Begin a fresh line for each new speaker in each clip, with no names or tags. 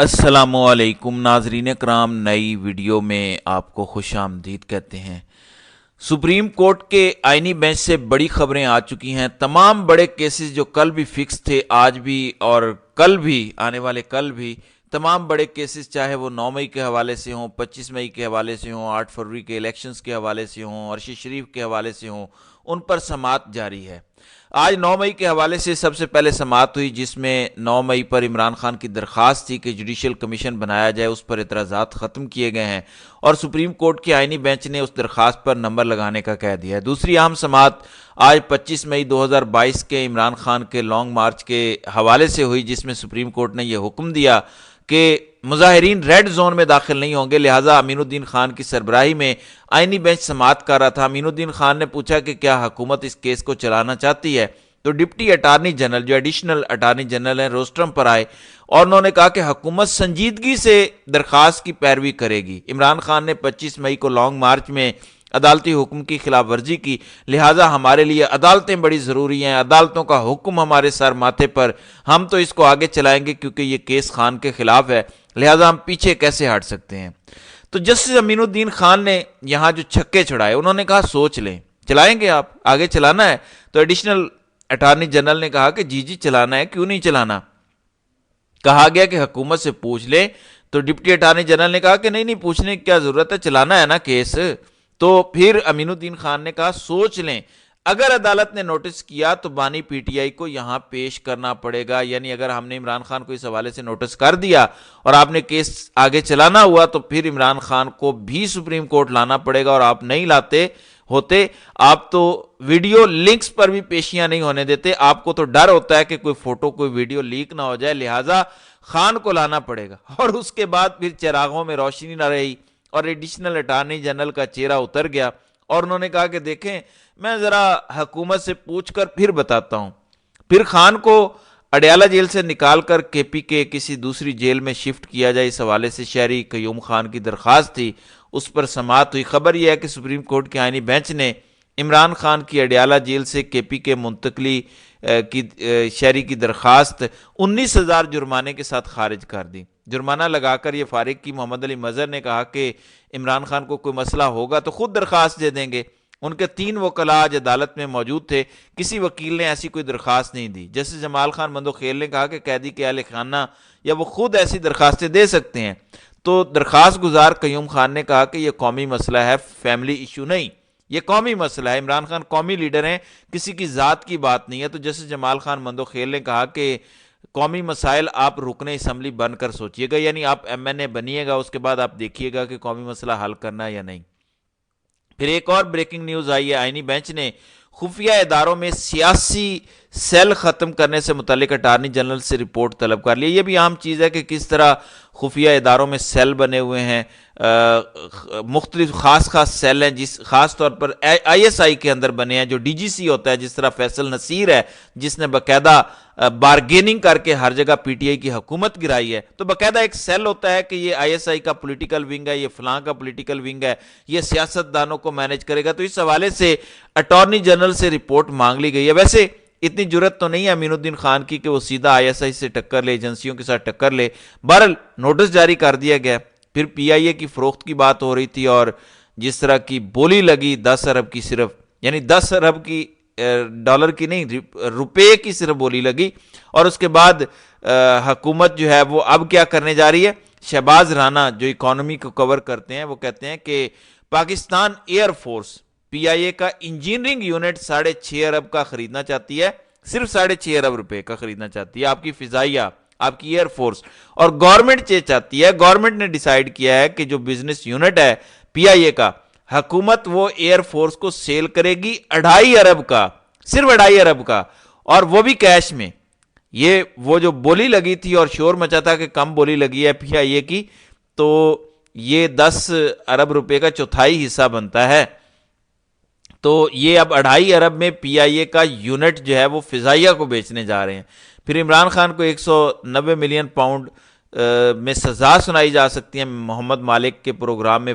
السلام علیکم ناظرین کرام، نئی ویڈیو میں آپ کو خوش آمدید کہتے ہیں۔ سپریم کورٹ کے آئینی بینچ سے بڑی خبریں آ چکی ہیں۔ تمام بڑے کیسز جو کل بھی فکس تھے، آج بھی اور کل بھی، آنے والے کل بھی، تمام بڑے کیسز چاہے وہ 9 مئی کے حوالے سے ہوں، 25 مئی کے حوالے سے ہوں، 8 فروری کے الیکشنز کے حوالے سے ہوں، عرش شریف کے حوالے سے ہوں، ان پر سماعت جاری ہے۔ آج 9 مئی کے حوالے سے سب سے پہلے سماعت ہوئی، جس میں 9 مئی پر عمران خان کی درخواست تھی کہ جوڈیشل کمیشن بنایا جائے، اس پر اعتراضات ختم کیے گئے ہیں اور سپریم کورٹ کے آئینی بینچ نے اس درخواست پر نمبر لگانے کا کہہ دیا ہے۔ دوسری اہم سماعت آج 25 مئی 2022 کے عمران خان کے لانگ مارچ کے حوالے سے ہوئی، جس میں سپریم کورٹ نے یہ حکم دیا کہ مظاہرین ریڈ زون میں داخل نہیں ہوں گے، لہٰذا امین الدین خان کی سربراہی میں آئینی بینچ سماعت کر رہا تھا۔ امین الدین خان نے پوچھا کہ کیا حکومت اس کیس کو چلانا چاہتی ہے، تو ڈپٹی اٹارنی جنرل جو ایڈیشنل اٹارنی جنرل ہیں روسٹرم پر آئے اور انہوں نے کہا کہ حکومت سنجیدگی سے درخواست کی پیروی کرے گی۔ عمران خان نے 25 مئی کو لانگ مارچ میں عدالتی حکم کی خلاف ورزی کی، لہٰذا ہمارے لیے عدالتیں بڑی ضروری ہیں، عدالتوں کا حکم ہمارے سر ماتھے پر، ہم تو اس کو آگے چلائیں گے کیونکہ یہ کیس خان کے خلاف ہے، لہٰذا ہم پیچھے کیسے ہٹ سکتے ہیں۔ تو جسٹس امین الدین خان نے یہاں جو چھکے چھڑائے، انہوں نے کہا سوچ لیں، چلائیں گے آپ، آگے چلانا ہے؟ تو ایڈیشنل اٹارنی جنرل نے کہا کہ جی چلانا ہے، کیوں نہیں چلانا؟ کہا گیا کہ حکومت سے پوچھ لیں، تو ڈپٹی اٹارنی جنرل نے کہا کہ نہیں پوچھنے کی کیا ضرورت ہے، چلانا ہے نا کیس۔ تو پھر امین الدین خان نے کہا سوچ لیں، اگر عدالت نے نوٹس کیا تو بانی پی ٹی آئی کو یہاں پیش کرنا پڑے گا، یعنی اگر ہم نے عمران خان کو اس حوالے سے نوٹس کر دیا اور آپ نے کیس آگے چلانا ہوا تو پھر عمران خان کو بھی سپریم کورٹ لانا پڑے گا، اور آپ نہیں لاتے ہوتے، آپ تو ویڈیو لنکس پر بھی پیشیاں نہیں ہونے دیتے، آپ کو تو ڈر ہوتا ہے کہ کوئی فوٹو کوئی ویڈیو لیک نہ ہو جائے، لہٰذا خان کو لانا پڑے گا۔ اور اس کے بعد پھر چراغوں میں روشنی نہ رہی اور ایڈیشنل اٹارنی جنرل کا چہرہ اتر گیا اور انہوں نے کہا کہ دیکھیں میں ذرا حکومت سے پوچھ کر پھر بتاتا ہوں۔ پھر خان کو اڈیالہ جیل سے نکال کر کے پی کے کسی دوسری جیل میں شفٹ کیا جائے، اس حوالے سے شہری قیوم خان کی درخواست تھی، اس پر سماعت ہوئی۔ خبر یہ ہے کہ سپریم کورٹ کے آئینی بینچ نے عمران خان کی اڈیالہ جیل سے کے پی کے منتقلی کی شہری کی درخواست 19,000 جرمانے کے ساتھ خارج کر دی۔ جرمانہ لگا کر یہ فارغ کی۔ محمد علی مظہر نے کہا کہ عمران خان کو کوئی مسئلہ ہوگا تو خود درخواست دے دیں گے۔ ان کے 3 وکلاء آج عدالت میں موجود تھے، کسی وکیل نے ایسی کوئی درخواست نہیں دی۔ جسٹس جمال خان مندوخیل نے کہا کہ قیدی کے اہل خانہ یا وہ خود ایسی درخواستیں دے سکتے ہیں، تو درخواست گزار قیوم خان نے کہا کہ یہ قومی مسئلہ ہے، فیملی ایشو نہیں، یہ قومی مسئلہ ہے، عمران خان قومی لیڈر ہیں، کسی کی ذات کی بات نہیں ہے۔ تو جسٹس جمال خان مندوخیل نے کہا کہ قومی مسائل آپ رکن اسمبلی بن کر سوچئے گا، یعنی آپ ایم این اے بنیے گا، اس کے بعد آپ دیکھیے گا کہ قومی مسئلہ حل کرنا ہے یا نہیں۔ پھر ایک اور بریکنگ نیوز آئی ہے، آئینی بینچ نے خفیہ اداروں میں سیاسی سیل ختم کرنے سے متعلق اٹارنی جنرل سے رپورٹ طلب کر لی۔ یہ بھی اہم چیز ہے کہ کس طرح خفیہ اداروں میں سیل بنے ہوئے ہیں، مختلف خاص سیل ہیں، جس خاص طور پر آئی ایس آئی کے اندر بنے ہیں، جو ڈی جی سی ہوتا ہے، جس طرح فیصل نصیر ہے جس نے باقاعدہ بارگیننگ کر کے ہر جگہ پی ٹی آئی کی حکومت گرائی ہے، تو باقاعدہ ایک سیل ہوتا ہے کہ یہ آئی ایس آئی کا پولیٹیکل ونگ ہے، یہ فلاں کا پولیٹیکل ونگ ہے، یہ سیاست دانوں کو مینج کرے گا۔ تو اس حوالے سے اٹارنی جنرل سے رپورٹ مانگ لی گئی ہے۔ ویسے اتنی جرت تو نہیں ہے امین الدین خان کی کہ وہ سیدھا آئی ایس آئی سے ٹکر لے، ایجنسیوں کے ساتھ ٹکر لے، بہرحال نوٹس جاری کر دیا گیا۔ پھر پی آئی اے کی فروخت کی بات ہو رہی تھی اور جس طرح کی بولی لگی 10 ارب کی، صرف یعنی 10 ارب کی ڈالر کی نہیں، روپے کی صرف بولی لگی، اور اس کے بعد حکومت جو ہے وہ اب کیا کرنے جا رہی ہے۔ شہباز رانا جو اکانومی کو کور کرتے ہیں وہ کہتے ہیں کہ پاکستان ایئر فورس پی آئی اے کا انجینئرنگ یونٹ 6.5 ارب کا خریدنا چاہتی ہے، صرف 6.5 ارب روپے کا خریدنا چاہتی ہے، آپ کی فضائیہ، آپ کی ایئر فورس، اور گورنمنٹ یہ چاہتی ہے، گورنمنٹ نے ڈیسائیڈ کیا ہے کہ جو بزنس یونٹ ہے پی آئی اے کا، حکومت وہ ایئر فورس کو سیل کرے گی 2.5 ارب کا، صرف 2.5 ارب کا، اور وہ بھی کیش میں۔ یہ وہ جو بولی لگی تھی اور شور مچا تھا کہ کم بولی لگی ہے پی آئی اے کی، تو یہ 10 ارب روپے کا چوتھائی حصہ بنتا ہے، تو یہ اب 2.5 ارب میں پی آئی اے کا یونٹ جو ہے وہ فضائیہ کو بیچنے جا رہے ہیں۔ پھر عمران خان کو 190 ملین پاؤنڈ میں سزا سنائی جا سکتی ہے۔ محمد مالک کے پروگرام میں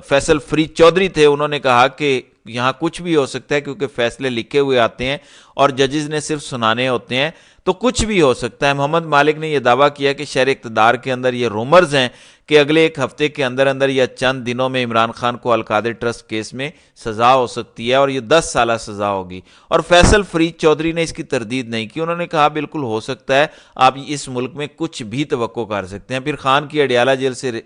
فیصل فرید چودھری تھے، انہوں نے کہا کہ یہاں کچھ بھی ہو سکتا ہے کیونکہ فیصلے لکھے ہوئے آتے ہیں اور ججز نے صرف سنانے ہوتے ہیں، تو کچھ بھی ہو سکتا ہے۔ محمد مالک نے یہ دعویٰ کیا کہ شہر اقتدار کے اندر یہ رومرز ہیں کہ اگلے ایک ہفتے کے اندر اندر یا چند دنوں میں عمران خان کو القادر ٹرسٹ کیس میں سزا ہو سکتی ہے اور یہ 10 سالہ سزا ہوگی۔ اور فیصل فرید چودھری نے اس کی تردید نہیں کی، انہوں نے کہا بالکل ہو سکتا ہے، آپ اس ملک میں کچھ بھی توقع کر سکتے ہیں۔ پھر خان کی اڈیالہ جیل سے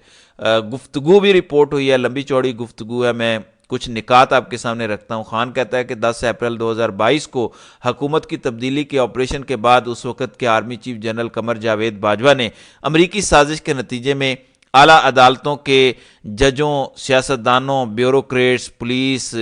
گفتگو بھی رپورٹ ہوئی ہے، لمبی چوڑی گفتگو ہے، میں کچھ نکات آپ کے سامنے رکھتا ہوں۔ خان کہتا ہے کہ 10 اپریل 2022 کو حکومت کی تبدیلی کے آپریشن کے بعد اس وقت کے army chief general Qamar Javed Bajwa نے امریکی سازش کے نتیجے میں اعلیٰ عدالتوں کے ججوں، سیاستدانوں، بیوروکریٹس، پولیس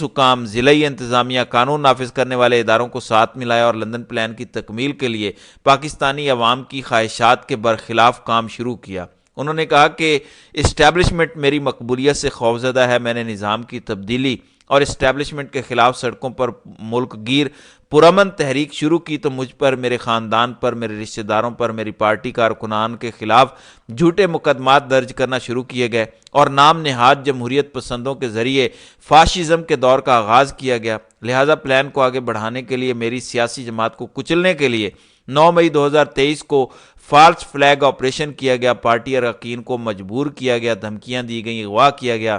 حکام، ضلعی انتظامیہ، قانون نافذ کرنے والے اداروں کو ساتھ ملایا اور لندن پلان کی تکمیل کے لیے پاکستانی عوام کی خواہشات کے برخلاف کام شروع کیا۔ انہوں نے کہا کہ اسٹیبلشمنٹ میری مقبولیت سے خوفزدہ ہے، میں نے نظام کی تبدیلی اور اسٹیبلشمنٹ کے خلاف سڑکوں پر ملک گیر پرامن تحریک شروع کی تو مجھ پر، میرے خاندان پر، میرے رشتہ داروں پر، میری پارٹی کارکنان کے خلاف جھوٹے مقدمات درج کرنا شروع کیے گئے اور نام نہاد جمہوریت پسندوں کے ذریعے فاشزم کے دور کا آغاز کیا گیا۔ لہذا پلان کو آگے بڑھانے کے لیے میری سیاسی جماعت کو کچلنے کے لیے 9 مئی 2023 کو فالس فلیگ آپریشن کیا گیا، پارٹی اراکین کو مجبور کیا گیا، دھمکیاں دی گئیں، اغوا کیا گیا۔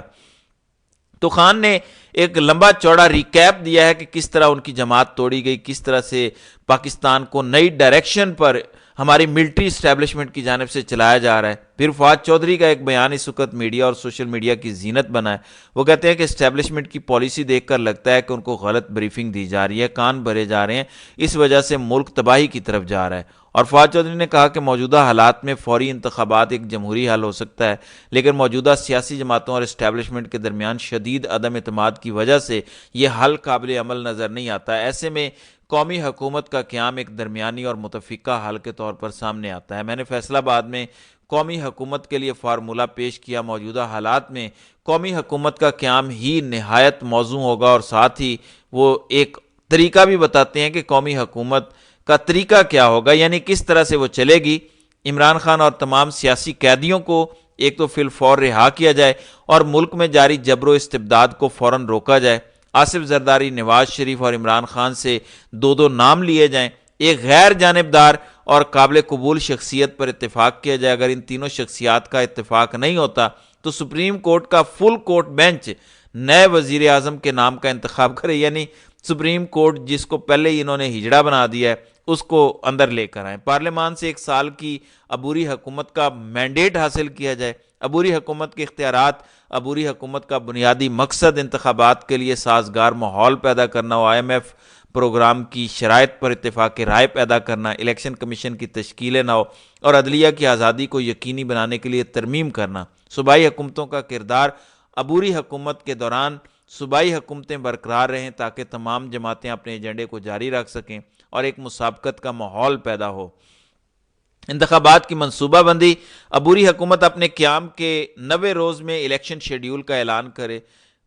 تو خان نے ایک لمبا چوڑا ریکیپ دیا ہے کہ کس طرح ان کی جماعت توڑی گئی، کس طرح سے پاکستان کو نئی ڈائریکشن پر ہماری ملٹری اسٹیبلشمنٹ کی جانب سے چلایا جا رہا ہے۔ پھر فواد چودھری کا ایک بیان اس وقت میڈیا اور سوشل میڈیا کی زینت بنا ہے۔ وہ کہتے ہیں کہ اسٹیبلشمنٹ کی پالیسی دیکھ کر لگتا ہے کہ ان کو غلط بریفنگ دی جا رہی ہے، کان بھرے جا رہے ہیں، اس وجہ سے ملک تباہی کی طرف جا رہا ہے۔ اور فواد چودھری نے کہا کہ موجودہ حالات میں فوری انتخابات ایک جمہوری حل ہو سکتا ہے، لیکن موجودہ سیاسی جماعتوں اور اسٹیبلشمنٹ کے درمیان شدید عدم اعتماد کی وجہ سے یہ حل قابل عمل نظر نہیں آتا۔ ایسے میں قومی حکومت کا قیام ایک درمیانی اور متفقہ حل کے طور پر سامنے آتا ہے۔ میں نے فیصل آباد میں قومی حکومت کے لیے فارمولہ پیش کیا، موجودہ حالات میں قومی حکومت کا قیام ہی نہایت موزوں ہوگا، اور ساتھ ہی وہ ایک طریقہ بھی بتاتے ہیں کہ قومی حکومت کا طریقہ کیا ہوگا، یعنی کس طرح سے وہ چلے گی۔ عمران خان اور تمام سیاسی قیدیوں کو ایک تو فی الفور رہا کیا جائے اور ملک میں جاری جبر و استبداد کو فوراً روکا جائے۔ آصف زرداری، نواز شریف اور عمران خان سے 2 نام لیے جائیں، ایک غیر جانبدار اور قابل قبول شخصیت پر اتفاق کیا جائے۔ اگر ان تینوں شخصیات کا اتفاق نہیں ہوتا تو سپریم کورٹ کا فل کورٹ بینچ نئے وزیر اعظم کے نام کا انتخاب کرے، یعنی سپریم کورٹ جس کو پہلے ہی انہوں نے ہجڑا بنا دیا ہے اس کو اندر لے کر آئیں۔ پارلیمان سے 1 سال کی عبوری حکومت کا مینڈیٹ حاصل کیا جائے۔ عبوری حکومت کے اختیارات، عبوری حکومت کا بنیادی مقصد انتخابات کے لیے سازگار ماحول پیدا کرنا ہو، IMF پروگرام کی شرائط پر اتفاق رائے پیدا کرنا، الیکشن کمیشن کی تشکیل نہ ہو اور عدلیہ کی آزادی کو یقینی بنانے کے لیے ترمیم کرنا۔ صوبائی حکومتوں کا کردار عبوری حکومت کے دوران صوبائی حکومتیں برقرار رہیں تاکہ تمام جماعتیں اپنے ایجنڈے کو جاری رکھ سکیں اور ایک مسابقت کا ماحول پیدا ہو۔ انتخابات کی منصوبہ بندی، عبوری حکومت اپنے قیام کے 90 روز میں الیکشن شیڈیول کا اعلان کرے،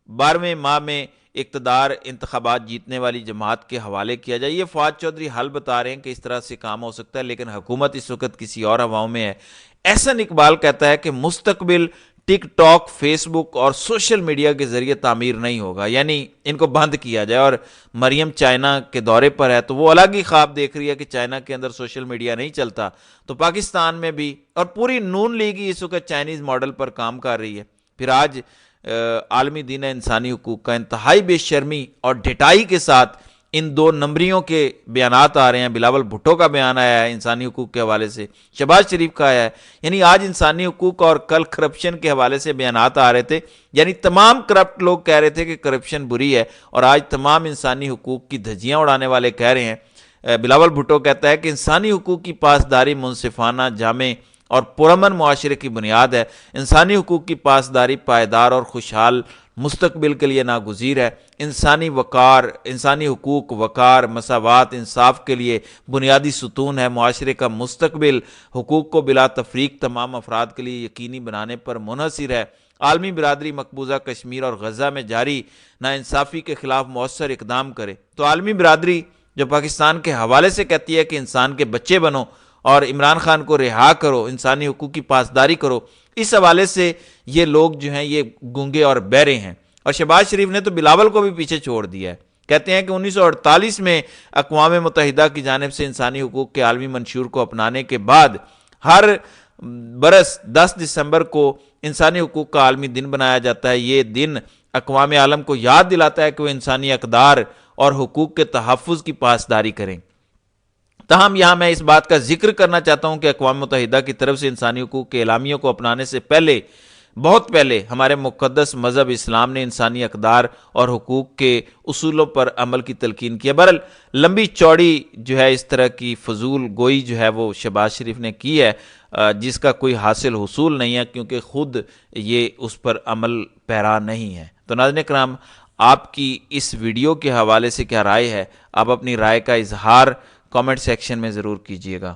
12ویں ماہ میں اقتدار انتخابات جیتنے والی جماعت کے حوالے کیا جائے۔ یہ فواد چودھری حل بتا رہے ہیں کہ اس طرح سے کام ہو سکتا ہے، لیکن حکومت اس وقت کسی اور ہواؤں میں ہے۔ احسن اقبال کہتا ہے کہ مستقبل ٹک ٹاک، فیس بک اور سوشل میڈیا کے ذریعے تعمیر نہیں ہوگا، یعنی ان کو بند کیا جائے۔ اور مریم چائنا کے دورے پر ہے تو وہ الگ ہی خواب دیکھ رہی ہے کہ چائنا کے اندر سوشل میڈیا نہیں چلتا، تو پاکستان میں بھی، اور پوری نون لیگ ہی اس وقت چائنیز ماڈل پر کام کر رہی ہے۔ پھر آج عالمی دن انسانی حقوق کا، انتہائی بے شرمی اور ڈھٹائی کے ساتھ ان 2 نمبریوں کے بیانات آ رہے ہیں۔ بلاول بھٹو کا بیان آیا ہے انسانی حقوق کے حوالے سے، شہباز شریف کا آیا ہے، یعنی آج انسانی حقوق اور کل کرپشن کے حوالے سے بیانات آ رہے تھے، یعنی تمام کرپٹ لوگ کہہ رہے تھے کہ کرپشن بری ہے، اور آج تمام انسانی حقوق کی دھجیاں اڑانے والے کہہ رہے ہیں۔ بلاول بھٹو کہتا ہے کہ انسانی حقوق کی پاسداری منصفانہ، جامع اور پرامن معاشرے کی بنیاد ہے۔ انسانی حقوق کی پاسداری پائیدار اور خوشحال مستقبل کے لیے ناگزیر ہے۔ انسانی حقوق، وقار، مساوات، انصاف کے لیے بنیادی ستون ہے۔ معاشرے کا مستقبل حقوق کو بلا تفریق تمام افراد کے لیے یقینی بنانے پر منحصر ہے۔ عالمی برادری مقبوضہ کشمیر اور غزہ میں جاری ناانصافی کے خلاف مؤثر اقدام کرے۔ تو عالمی برادری جو پاکستان کے حوالے سے کہتی ہے کہ انسان کے بچے بنو اور عمران خان کو رہا کرو، انسانی حقوق کی پاسداری کرو، اس حوالے سے یہ لوگ جو ہیں یہ گونگے اور بہرے ہیں۔ اور شہباز شریف نے تو بلاول کو بھی پیچھے چھوڑ دیا ہے۔ کہتے ہیں کہ 1948 میں اقوام متحدہ کی جانب سے انسانی حقوق کے عالمی منشور کو اپنانے کے بعد ہر برس 10 دسمبر کو انسانی حقوق کا عالمی دن بنایا جاتا ہے۔ یہ دن اقوام عالم کو یاد دلاتا ہے کہ وہ انسانی اقدار اور حقوق کے تحفظ کی پاسداری کریں۔ تاہم یہاں میں اس بات کا ذکر کرنا چاہتا ہوں کہ اقوام متحدہ کی طرف سے انسانی حقوق کے اعلامیہ کو اپنانے سے پہلے، بہت پہلے، ہمارے مقدس مذہب اسلام نے انسانی اقدار اور حقوق کے اصولوں پر عمل کی تلقین کی ہے۔ بہرحال لمبی چوڑی جو ہے اس طرح کی فضول گوئی جو ہے وہ شہباز شریف نے کی ہے، جس کا کوئی حاصل حصول نہیں ہے، کیونکہ خود یہ اس پر عمل پیرا نہیں ہے۔ تو ناظرین کرام، آپ کی اس ویڈیو کے حوالے سے کیا رائے ہے؟ آپ اپنی رائے کا اظہار کامنٹ سیکشن میں ضرور کیجیے گا۔